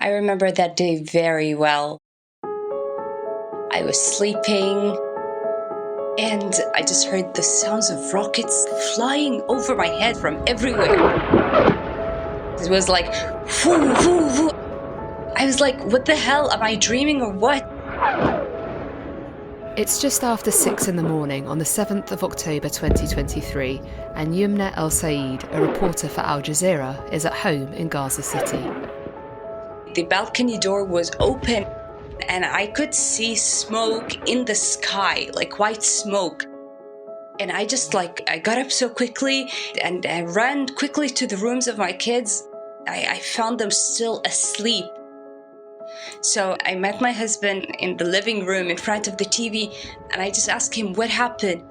I remember that day very well. I was sleeping, and I just heard the sounds of rockets flying over my head from everywhere. It was like, whoo, whoo, whoo. I was like, what the hell? Am I dreaming or what? It's just after 6 in the morning on the 7th of October 2023, and Youmna El Sayed, a reporter for Al Jazeera, is at home in Gaza City. The balcony door was open, and I could see smoke in the sky, like white smoke. And I got up so quickly, and I ran quickly to the rooms of my kids. I found them still asleep. So I met my husband in the living room in front of the TV, and I just asked him what happened.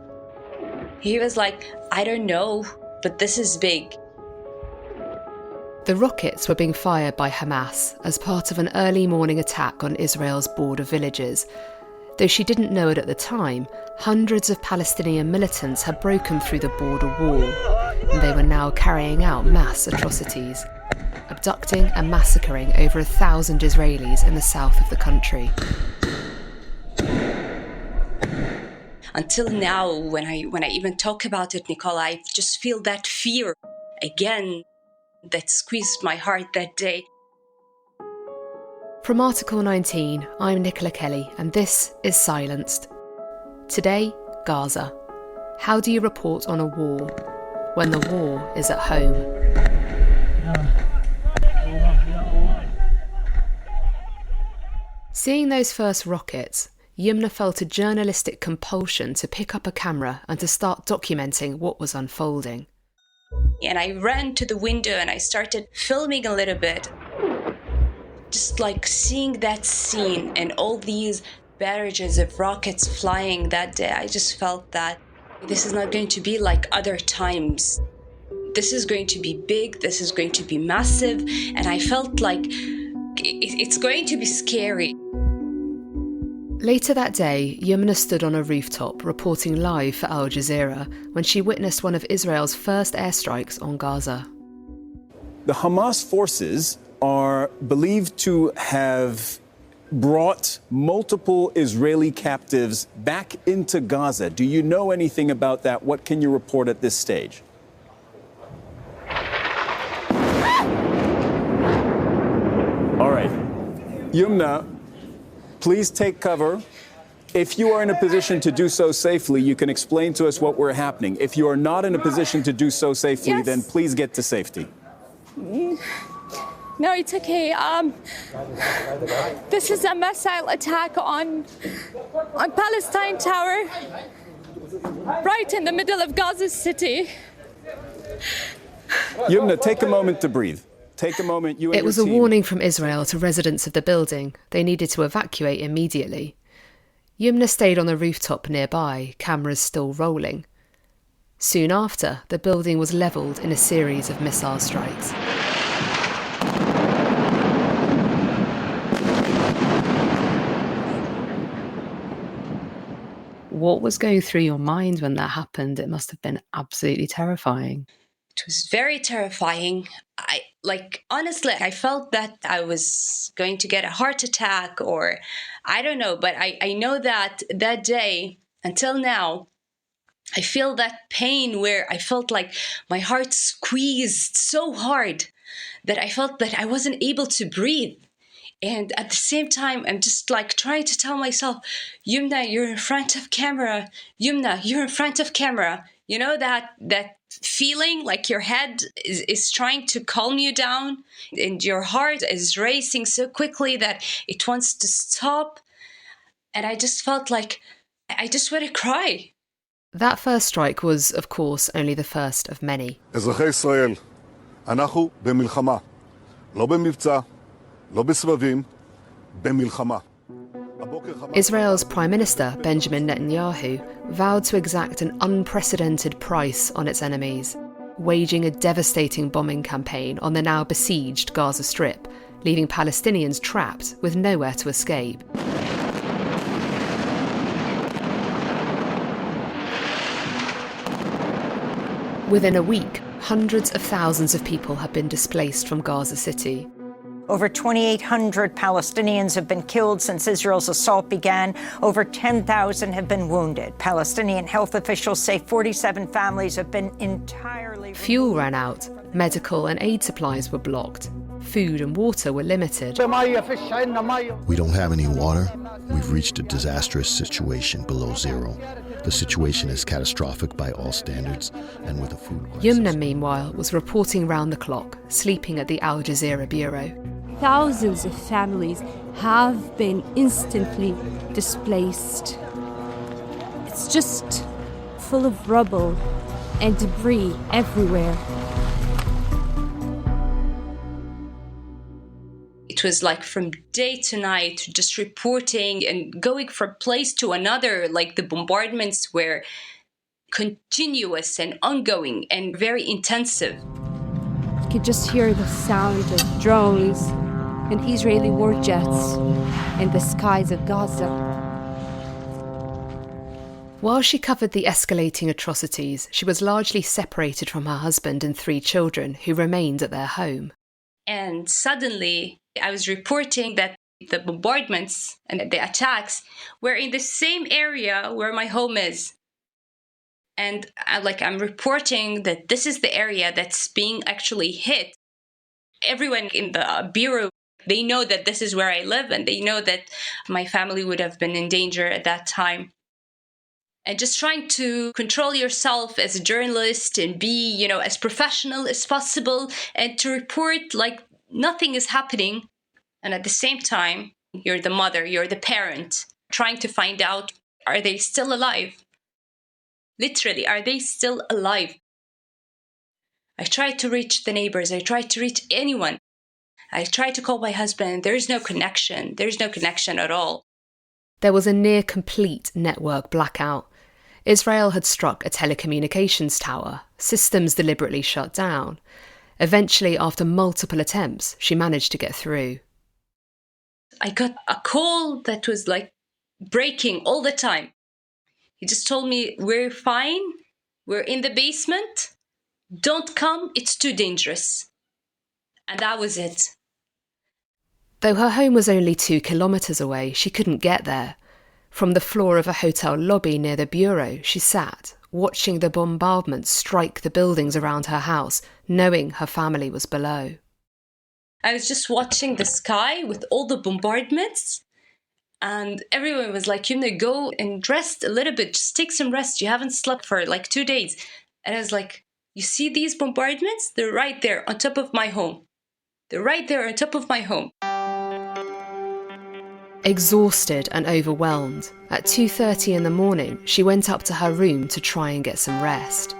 He was like, I don't know, but this is big. The rockets were being fired by Hamas as part of an early morning attack on Israel's border villages. Though she didn't know it at the time, hundreds of Palestinian militants had broken through the border wall, and they were now carrying out mass atrocities, abducting and massacring over 1,000 Israelis in the south of the country. Until now, when I even talk about it, Nicola, I just feel that fear again that squeezed my heart that day. From Article 19, I'm Nicola Kelly, and this is Silenced. Today, Gaza. How do you report on a war when the war is at home? Seeing those first rockets, Youmna felt a journalistic compulsion to pick up a camera and to start documenting what was unfolding. And I ran to the window and I started filming a little bit. Just like seeing that scene and all these barrages of rockets flying that day, I just felt that this is not going to be like other times. This is going to be big, this is going to be massive, and I felt like it's going to be scary. Later that day, Youmna stood on a rooftop reporting live for Al Jazeera when she witnessed one of Israel's first airstrikes on Gaza. The Hamas forces are believed to have brought multiple Israeli captives back into Gaza. Do you know anything about that? What can you report at this stage? All right. Youmna, please take cover. If you are in a position to do so safely, you can explain to us what we're happening. If you are not in a position to do so safely, then please get to safety. No, it's okay. This is a missile attack on Palestine Tower, right in the middle of Gaza City. Youmna, take a moment to breathe. Take a moment. You and It was your a team. warning from Israel to residents of the building. They needed to evacuate immediately. Youmna stayed on the rooftop nearby, cameras still rolling. Soon after, the building was levelled in a series of missile strikes. What was going through your mind when that happened? It must have been absolutely terrifying. It was very terrifying. Honestly, I felt that I was going to get a heart attack or I don't know, but I know that that day until now, I feel that pain where I felt like my heart squeezed so hard that I felt that I wasn't able to breathe. And at the same time, I'm just like trying to tell myself, Youmna, you're in front of camera. Youmna, you're in front of camera. You know that feeling like your head is trying to calm you down and your heart is racing so quickly that it wants to stop. And I just felt like I just want to cry. That first strike was, of course, only the first of many. אזרחי ישראל, אנחנו במלחמה. לא במבצע, לא בסבבים, במלחמה. Israel's Prime Minister, Benjamin Netanyahu, vowed to exact an unprecedented price on its enemies, waging a devastating bombing campaign on the now besieged Gaza Strip, leaving Palestinians trapped with nowhere to escape. Within a week, hundreds of thousands of people have been displaced from Gaza City. Over 2,800 Palestinians have been killed since Israel's assault began. Over 10,000 have been wounded. Palestinian health officials say 47 families have been entirely... Fuel ran out, medical and aid supplies were blocked, food and water were limited. We don't have any water. We've reached a disastrous situation below zero. The situation is catastrophic by all standards, and with a food crisis... Youmna, meanwhile, was reporting round the clock, sleeping at the Al Jazeera bureau. Thousands of families have been instantly displaced. It's just full of rubble and debris everywhere. It was like from day to night, just reporting and going from place to another. Like the bombardments were continuous and ongoing and very intensive. You could just hear the sound of drones and Israeli war jets in the skies of Gaza. While she covered the escalating atrocities, she was largely separated from her husband and 3 children who remained at their home. And suddenly, I was reporting that the bombardments and the attacks were in the same area where my home is. And I'm reporting that this is the area that's being actually hit. Everyone in the bureau, they know that this is where I live, and they know that my family would have been in danger at that time. And just trying to control yourself as a journalist and be, as professional as possible and to report like nothing is happening. And at the same time, you're the mother, you're the parent, trying to find out, are they still alive? Literally, are they still alive? I tried to reach the neighbors. I tried to reach anyone. I tried to call my husband. There is no connection. There is no connection at all. There was a near-complete network blackout. Israel had struck a telecommunications tower, systems deliberately shut down. Eventually, after multiple attempts, she managed to get through. I got a call that was like breaking all the time. He just told me, we're fine, we're in the basement, don't come, it's too dangerous. And that was it. Though her home was only 2 kilometres away, she couldn't get there. From the floor of a hotel lobby near the bureau, she sat, watching the bombardment strike the buildings around her house, knowing her family was below. I was just watching the sky with all the bombardments, and everyone was like, Youmna, go and rest a little bit, just take some rest. You haven't slept for like 2 days. And I was like, you see these bombardments? They're right there on top of my home. They're right there on top of my home. Exhausted and overwhelmed, at 2:30 in the morning, she went up to her room to try and get some rest.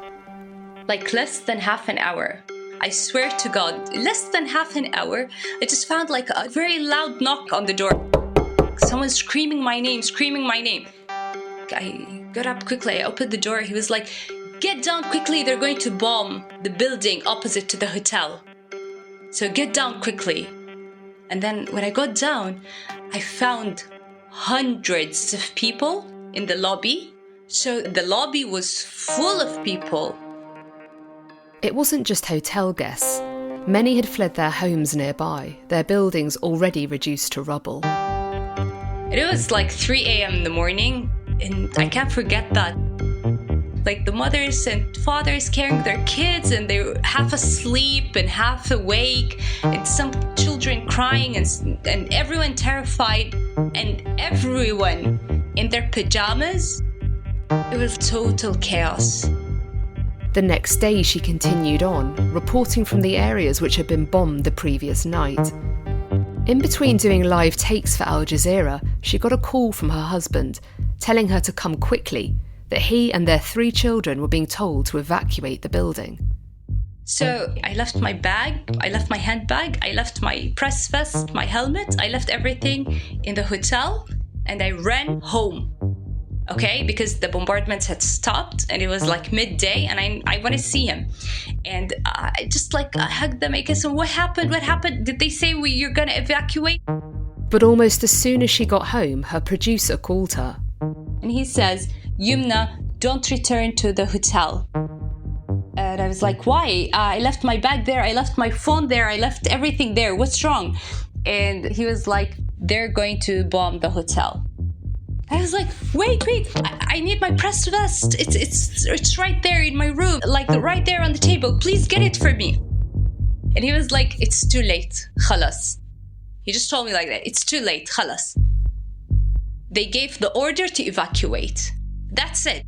Like less than half an hour. I swear to God, less than half an hour, I just found like a very loud knock on the door. Someone screaming my name, screaming my name. I got up quickly, I opened the door. He was like, get down quickly, they're going to bomb the building opposite to the hotel. So get down quickly. And then when I got down, I found hundreds of people in the lobby. So the lobby was full of people. It wasn't just hotel guests. Many had fled their homes nearby, their buildings already reduced to rubble. It was like 3 a.m. in the morning, and I can't forget that. Like the mothers and fathers carrying their kids, and they were half asleep and half awake, and some children crying, and everyone terrified, and everyone in their pajamas. It was total chaos. The next day she continued on, reporting from the areas which had been bombed the previous night. In between doing live takes for Al Jazeera, she got a call from her husband, telling her to come quickly, that he and their 3 children were being told to evacuate the building. So I left my bag, I left my handbag, I left my press vest, my helmet, I left everything in the hotel, and I ran home. Okay, because the bombardments had stopped and it was like midday, and I want to see him. And I just I hugged them. I guess, what happened? What happened? Did they say you're going to evacuate? But almost as soon as she got home, her producer called her. And he says, Youmna, don't return to the hotel. And I was like, why? I left my bag there. I left my phone there. I left everything there. What's wrong? And he was like, they're going to bomb the hotel. I was like, wait, I need my press vest. It's right there in my room, like right there on the table. Please get it for me. And he was like, it's too late. Khalas. He just told me like that. It's too late. Khalas. They gave the order to evacuate. That's it.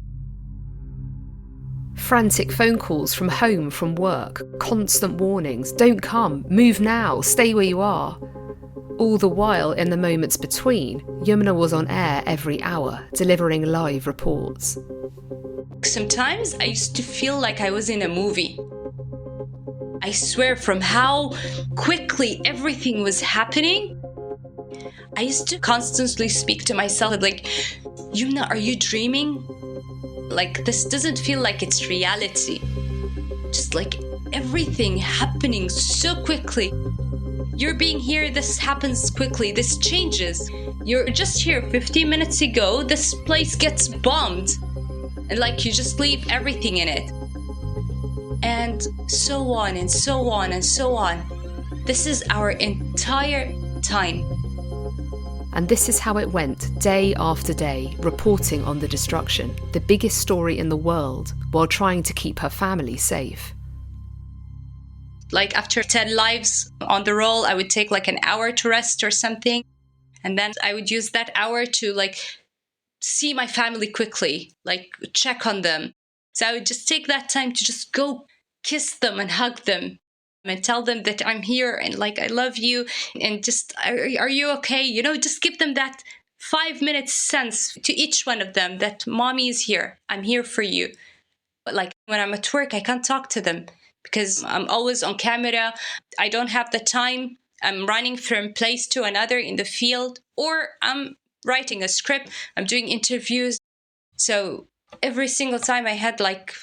Frantic phone calls from home, from work, constant warnings, don't come, move now, stay where you are. All the while, in the moments between, Youmna was on air every hour, delivering live reports. Sometimes I used to feel like I was in a movie. I swear, from how quickly everything was happening, I used to constantly speak to myself like, Youmna, are you dreaming? Like, this doesn't feel like it's reality. Just like everything happening so quickly. You're being here, this happens quickly, this changes. You're just here 15 minutes ago, this place gets bombed. And like, you just leave everything in it. And so on and so on and so on. This is our entire time. And this is how it went, day after day, reporting on the destruction, the biggest story in the world, while trying to keep her family safe. Like after 10 lives on the roll, I would take like an hour to rest or something. And then I would use that hour to like see my family quickly, like check on them. So I would just take that time to just go kiss them and hug them and tell them that I'm here and like I love you and just are you okay? You know, just give them that 5 minutes sense to each one of them that mommy is here. I'm here for you. But like when I'm at work, I can't talk to them because I'm always on camera. I don't have the time. I'm running from place to another in the field, or I'm writing a script. I'm doing interviews. So every single time I had like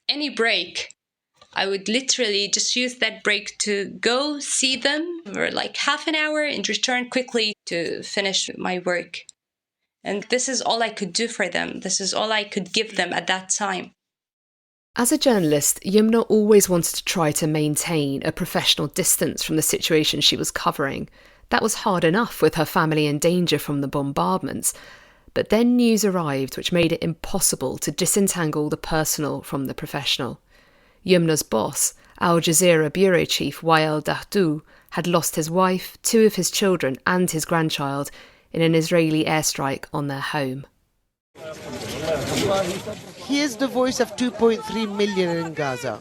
any break, I would literally just use that break to go see them for like half an hour and return quickly to finish my work. And this is all I could do for them. This is all I could give them at that time. As a journalist, Youmna always wanted to try to maintain a professional distance from the situation she was covering. That was hard enough with her family in danger from the bombardments. But then news arrived which made it impossible to disentangle the personal from the professional. Youmna's boss, Al Jazeera bureau chief Wael Dahdouh, had lost his wife, 2 of his children and his grandchild in an Israeli airstrike on their home. He is the voice of 2.3 million in Gaza,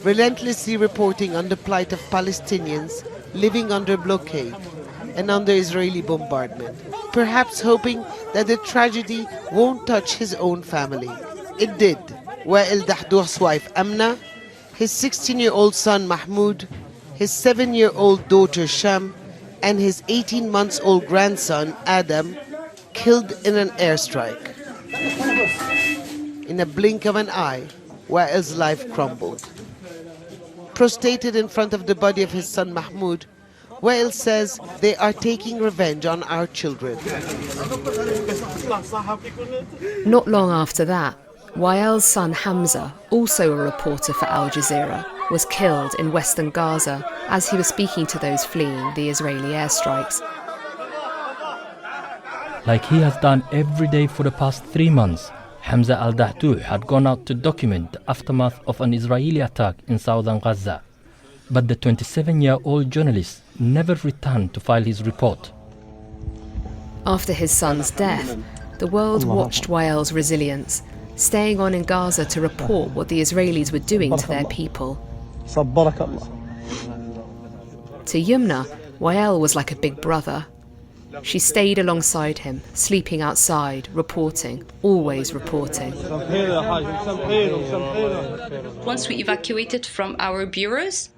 relentlessly reporting on the plight of Palestinians living under blockade and under Israeli bombardment, perhaps hoping that the tragedy won't touch his own family. It did. Wael Dahdouh's wife Amna, his 16-year-old son Mahmoud, his 7-year-old daughter Sham, and his 18-month-old grandson Adam killed in an airstrike. In a blink of an eye, Wael's life crumbled. Prostrated in front of the body of his son Mahmoud, Wael says they are taking revenge on our children. Not long after that, Wael's son Hamza, also a reporter for Al Jazeera, was killed in western Gaza as he was speaking to those fleeing the Israeli airstrikes. Like he has done every day for the past 3 months, Hamza al-Dahdouh had gone out to document the aftermath of an Israeli attack in southern Gaza. But the 27-year-old journalist never returned to file his report. After his son's death, the world watched Wael's resilience, staying on in Gaza to report what the Israelis were doing to their people. To Youmna, Wael was like a big brother. She stayed alongside him, sleeping outside, reporting, always reporting. Once we evacuated from our bureaus,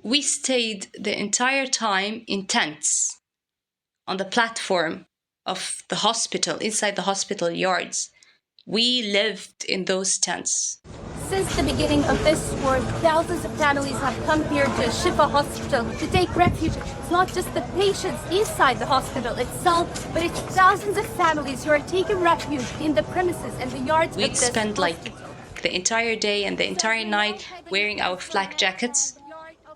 we stayed the entire time in tents on the platform of the hospital, inside the hospital yards. We lived in those tents. Since the beginning of this war, thousands of families have come here to Shifa Hospital to take refuge. It's not just the patients inside the hospital itself, but it's thousands of families who are taking refuge in the premises and the yards of this We'd spend like like the entire day and the entire night wearing our flak jackets.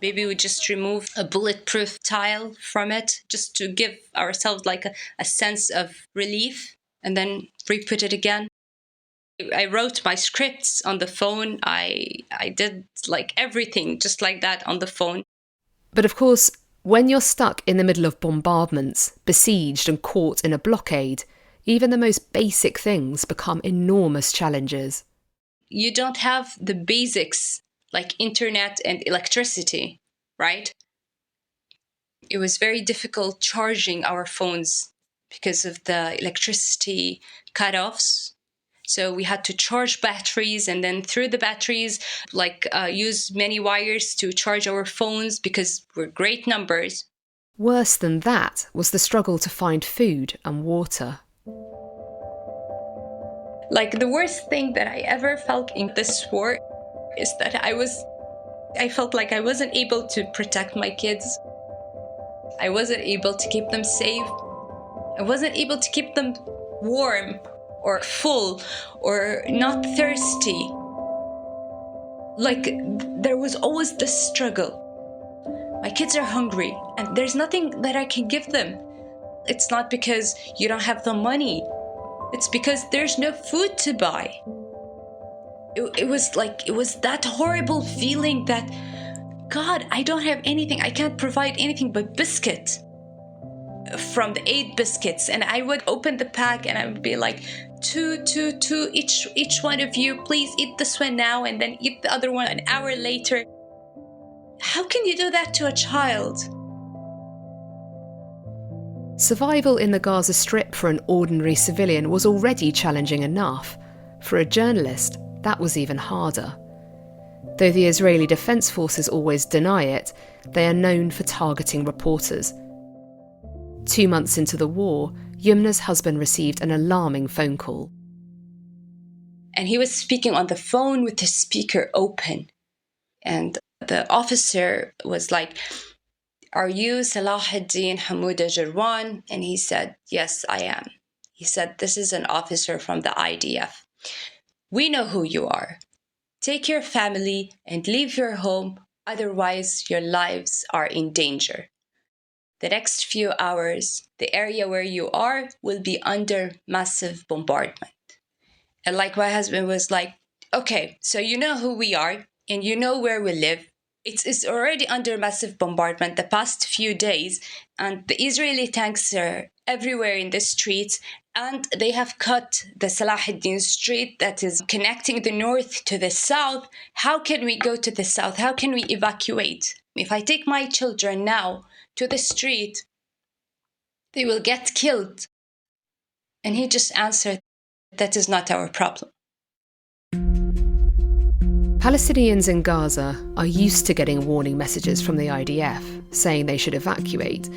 Maybe we just remove a bulletproof tile from it just to give ourselves like a sense of relief and then re-put it again. I wrote my scripts on the phone. I did like everything just like that on the phone. But of course, when you're stuck in the middle of bombardments, besieged and caught in a blockade, even the most basic things become enormous challenges. You don't have the basics like internet and electricity, right? It was very difficult charging our phones because of the electricity cutoffs. So we had to charge batteries and then through the batteries, use many wires to charge our phones because we're great numbers. Worse than that was the struggle to find food and water. Like the worst thing that I ever felt in this war is that I felt like I wasn't able to protect my kids. I wasn't able to keep them safe. I wasn't able to keep them warm or full or not thirsty. Like there was always this struggle. My kids are hungry and there's nothing that I can give them. It's not because you don't have the money. It's because there's no food to buy. It was that horrible feeling that, God, I don't have anything. I can't provide anything but biscuit from the 8 biscuits. And I would open the pack and I would be like, two, each one of you, please eat this one now and then eat the other one an hour later. How can you do that to a child? Survival in the Gaza Strip for an ordinary civilian was already challenging enough. For a journalist, that was even harder. Though the Israeli Defense Forces always deny it, they are known for targeting reporters. 2 months into the war, Youmna's husband received an alarming phone call. And he was speaking on the phone with the speaker open. And the officer was like, "Are you Salahuddin Hamouda Jirwan?" And he said, "Yes, I am." He said, "This is an officer from the IDF. We know who you are. Take your family and leave your home, otherwise your lives are in danger. The next few hours, the area where you are will be under massive bombardment." And like my husband was like, "Okay, so you know who we are and you know where we live. It's already under massive bombardment the past few days, and the Israeli tanks are everywhere in the streets, and they have cut the Salahuddin Street that is connecting the north to the south. How can we go to the south? How can we evacuate? If I take my children now to the street, they will get killed." And he just answered, "That is not our problem." Palestinians in Gaza are used to getting warning messages from the IDF saying they should evacuate,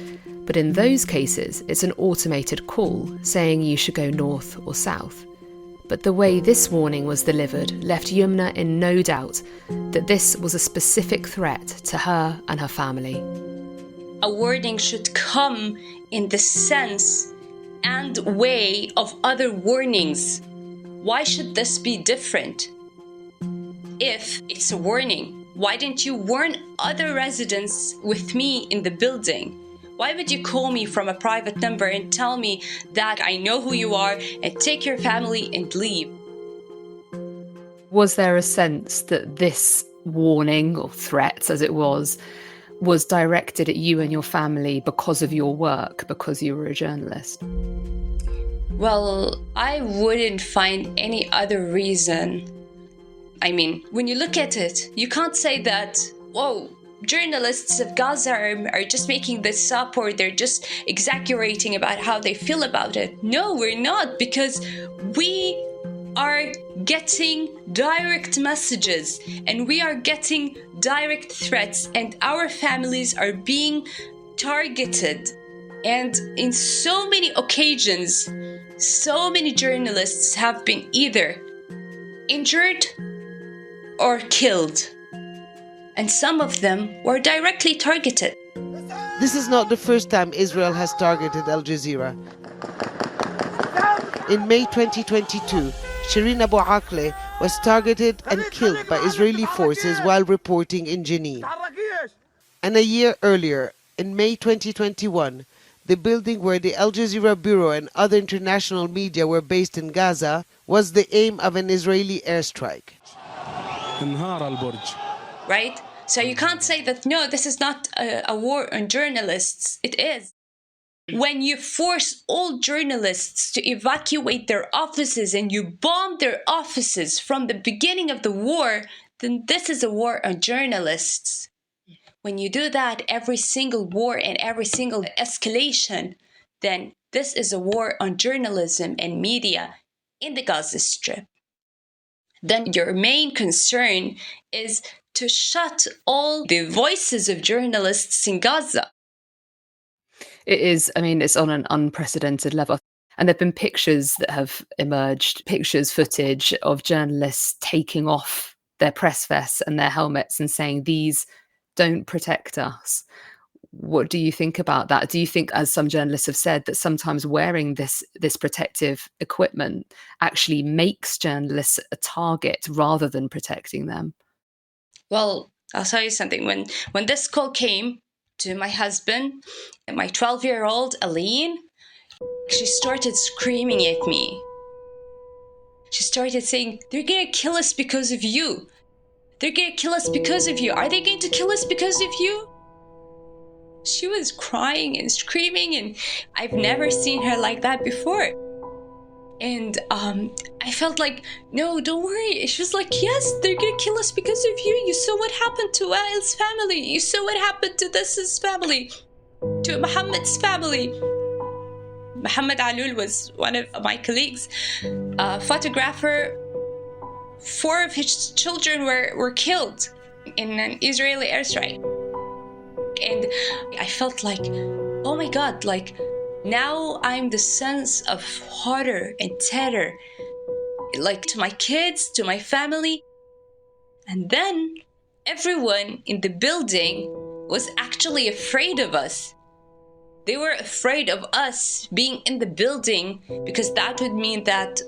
but in those cases it's an automated call saying you should go north or south. But the way this warning was delivered left Youmna in no doubt that this was a specific threat to her and her family. A warning should come in the sense and way of other warnings. Why should this be different? If it's a warning, why didn't you warn other residents with me in the building? Why would you call me from a private number and tell me that I know who you are and take your family and leave? Was there a sense that this warning, or threat as it was directed at you and your family because of your work, because you were a journalist? Well, I wouldn't find any other reason. I mean, when you look at it, you can't say that, whoa, journalists of Gaza are just making this up or they're just exaggerating about how they feel about it. No, we're not, because we are getting direct messages and we are getting direct threats and our families are being targeted. And in so many occasions, so many journalists have been either injured or killed, and some of them were directly targeted. This is not the first time Israel has targeted Al Jazeera. In May 2022, Shireen Abu Akleh was targeted and killed by Israeli forces while reporting in Jenin. And a year earlier, in May 2021, the building where the Al Jazeera Bureau and other international media were based in Gaza was the aim of an Israeli airstrike. Right? So you can't say that, no, this is not a war on journalists. It is. When you force all journalists to evacuate their offices and you bomb their offices from the beginning of the war, then this is a war on journalists. When you do that, every single war and every single escalation, then this is a war on journalism and media in the Gaza Strip. Then your main concern is to shut all the voices of journalists in Gaza. It is, I mean, it's on an unprecedented level. And there have been pictures that have emerged, footage of journalists taking off their press vests and their helmets and saying, these don't protect us. What do you think about that? Do you think, as some journalists have said, that sometimes wearing this protective equipment actually makes journalists a target rather than protecting them? Well, I'll tell you something. When this call came to my husband and my 12-year-old Aline, she started screaming at me. She started saying, they're going to kill us because of you. They're going to kill us because of you. Are they going to kill us because of you? She was crying and screaming, and I've never seen her like that before. And I felt like, no, don't worry. She was like, yes, they're going to kill us because of you. You saw what happened to Wael's family. You saw what happened to this's family, to Mohammed's family. Mohammed Alul was one of my colleagues, a photographer. 4 of his children were killed in an Israeli airstrike. And I felt like, oh my God, like now I'm the sense of horror and terror, like to my kids, to my family. And then everyone in the building was actually afraid of us. They were afraid of us being in the building because that would mean that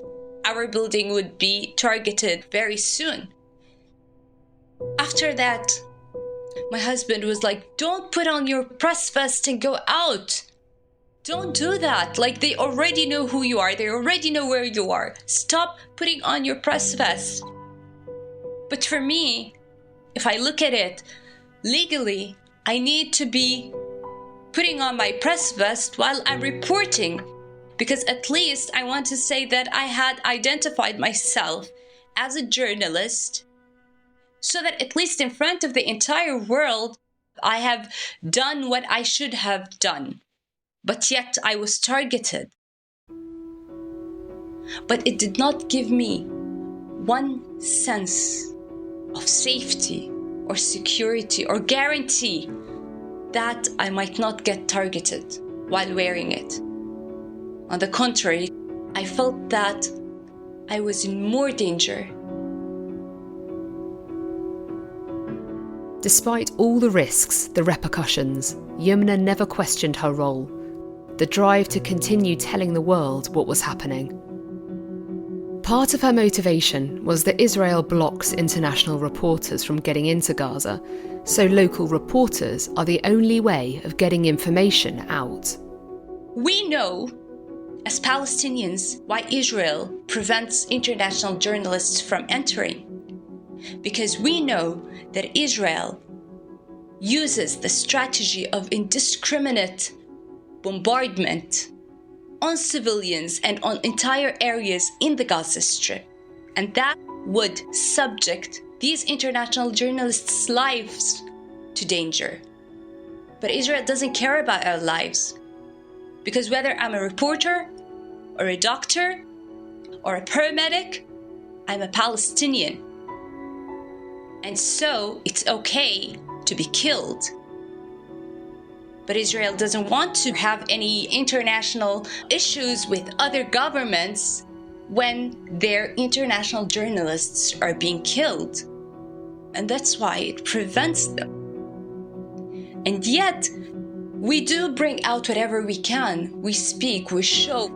our building would be targeted very soon. After that, my husband was like, don't put on your press vest and go out. Don't do that. Like, they already know who you are. They already know where you are. Stop putting on your press vest. But for me, if I look at it legally, I need to be putting on my press vest while I'm reporting, because at least I want to say that I had identified myself as a journalist, so that at least in front of the entire world, I have done what I should have done. But yet I was targeted. But it did not give me one sense of safety or security or guarantee that I might not get targeted while wearing it. On the contrary, I felt that I was in more danger. Despite all the risks, the repercussions, Youmna never questioned her role, the drive to continue telling the world what was happening. Part of her motivation was that Israel blocks international reporters from getting into Gaza, so local reporters are the only way of getting information out. We know, as Palestinians, why Israel prevents international journalists from entering. Because we know that Israel uses the strategy of indiscriminate bombardment on civilians and on entire areas in the Gaza Strip. And that would subject these international journalists' lives to danger. But Israel doesn't care about our lives. Because whether I'm a reporter or a doctor or a paramedic, I'm a Palestinian. And so it's okay to be killed. But Israel doesn't want to have any international issues with other governments when their international journalists are being killed. And that's why it prevents them. And yet, we do bring out whatever we can. We speak, we show.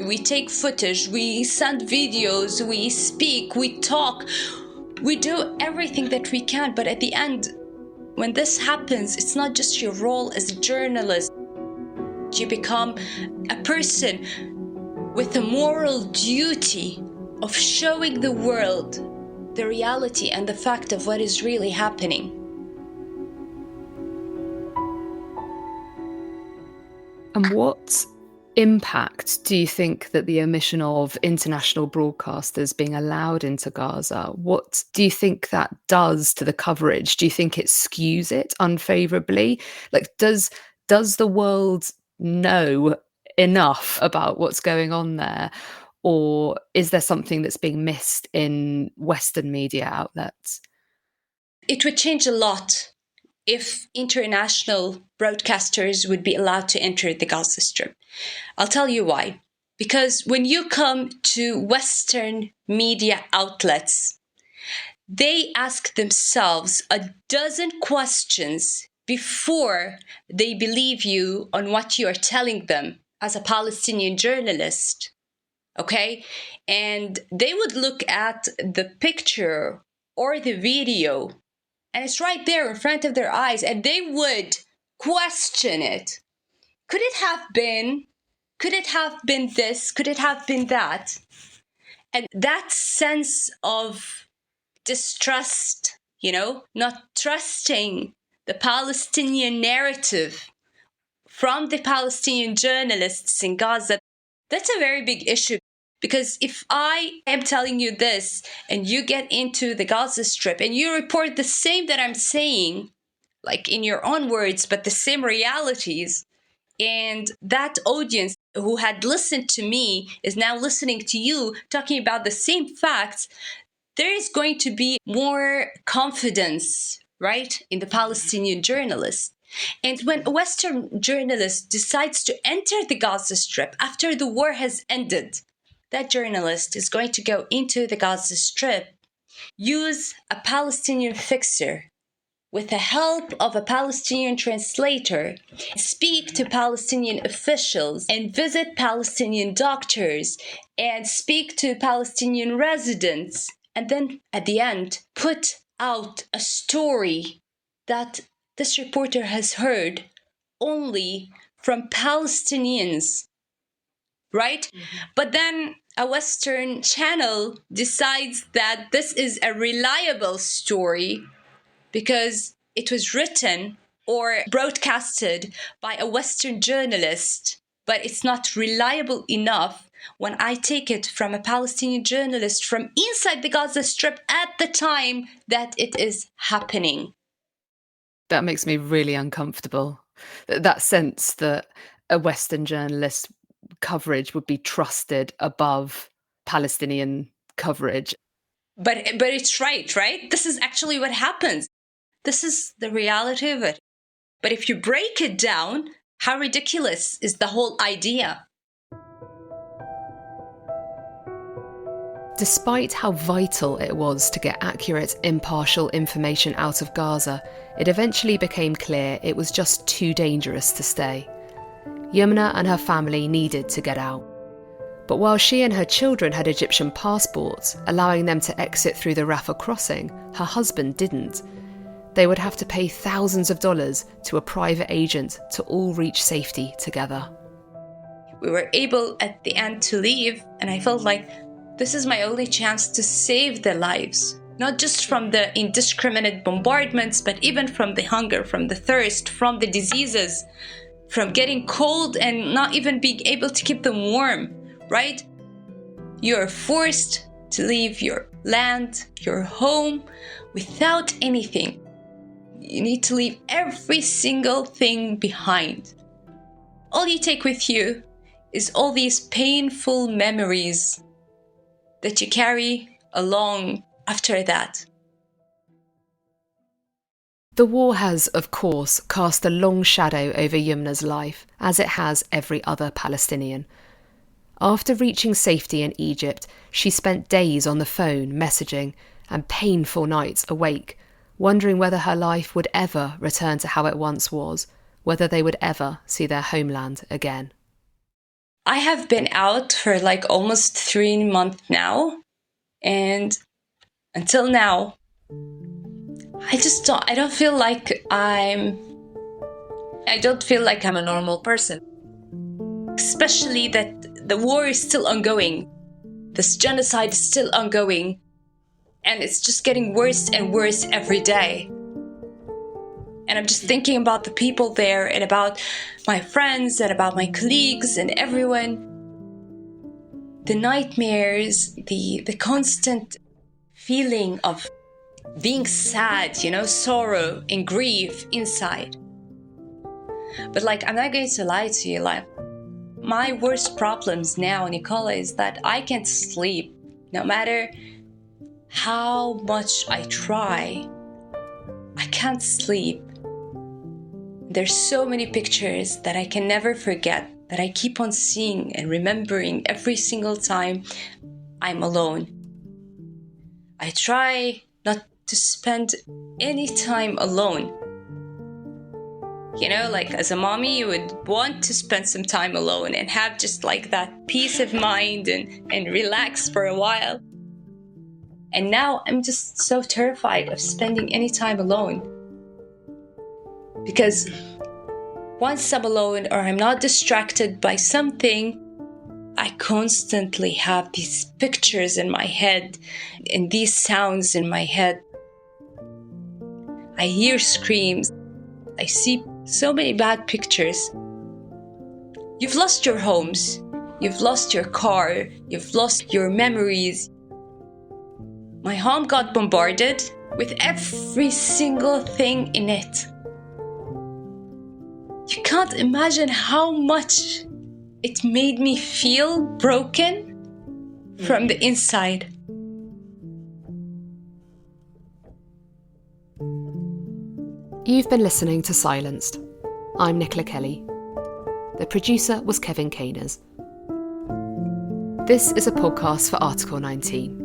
We take footage, we send videos, we speak, we talk, we do everything that we can. But at the end, when this happens, it's not just your role as a journalist. You become a person with a moral duty of showing the world the reality and the fact of what is really happening. And what impact do you think that the omission of international broadcasters being allowed into Gaza, what do you think that does to the coverage? Do you think it skews it unfavorably? Like, does the world know enough about what's going on there? Or is there something that's being missed in Western media outlets? It would change a lot if international broadcasters would be allowed to enter the Gaza Strip. I'll tell you why. Because when you come to Western media outlets, they ask themselves a dozen questions before they believe you on what you are telling them as a Palestinian journalist. Okay? And they would look at the picture or the video, and it's right there in front of their eyes, and they would question it. Could it have been? Could it have been this? Could it have been that? And that sense of distrust, not trusting the Palestinian narrative from the Palestinian journalists in Gaza, that's a very big issue. Because if I am telling you this and you get into the Gaza Strip and you report the same that I'm saying, like in your own words, but the same realities, and that audience who had listened to me is now listening to you talking about the same facts, there is going to be more confidence, right, in the Palestinian journalist. And when a Western journalist decides to enter the Gaza Strip after the war has ended, that journalist is going to go into the Gaza Strip, use a Palestinian fixer with the help of a Palestinian translator, speak to Palestinian officials and visit Palestinian doctors and speak to Palestinian residents, and then at the end put out a story that this reporter has heard only from Palestinians, right? But then a Western channel decides that this is a reliable story because it was written or broadcasted by a Western journalist, but it's not reliable enough when I take it from a Palestinian journalist from inside the Gaza Strip at the time that it is happening. That makes me really uncomfortable. That sense that a Western journalist coverage would be trusted above Palestinian coverage. But it's right? This is actually what happens. This is the reality of it. But if you break it down, how ridiculous is the whole idea? Despite how vital it was to get accurate, impartial information out of Gaza, it eventually became clear it was just too dangerous to stay. Youmna and her family needed to get out. But while she and her children had Egyptian passports, allowing them to exit through the Rafah crossing, her husband didn't. They would have to pay thousands of dollars to a private agent to all reach safety together. We were able at the end to leave, and I felt like this is my only chance to save their lives. Not just from the indiscriminate bombardments, but even from the hunger, from the thirst, from the diseases, from getting cold and not even being able to keep them warm, right? You're forced to leave your land, your home, without anything. You need to leave every single thing behind. All you take with you is all these painful memories that you carry along after that. The war has, of course, cast a long shadow over Youmna's life, as it has every other Palestinian. After reaching safety in Egypt, she spent days on the phone messaging and painful nights awake, wondering whether her life would ever return to how it once was, whether they would ever see their homeland again. I have been out for like almost 3 months now. And until now, I don't feel like I'm a normal person. Especially that the war is still ongoing. This genocide is still ongoing. And it's just getting worse and worse every day. And I'm just thinking about the people there and about my friends and about my colleagues and everyone. The nightmares, the constant feeling of being sad, sorrow and grief inside. But like, I'm not going to lie to you, like, my worst problems now, Nicola, is that I can't sleep. No matter how much I try, I can't sleep. There's so many pictures that I can never forget, that I keep on seeing and remembering every single time I'm alone. I try not to spend any time alone. Like as a mommy, you would want to spend some time alone and have just like that peace of mind and relax for a while. And now I'm just so terrified of spending any time alone. Because once I'm alone or I'm not distracted by something, I constantly have these pictures in my head and these sounds in my head. I hear screams. I see so many bad pictures. You've lost your homes. You've lost your car. You've lost your memories. My home got bombarded with every single thing in it. You can't imagine how much it made me feel broken from the inside. You've been listening to Silenced. I'm Nicola Kelly. The producer was Kevin Caners. This is a podcast for Article 19.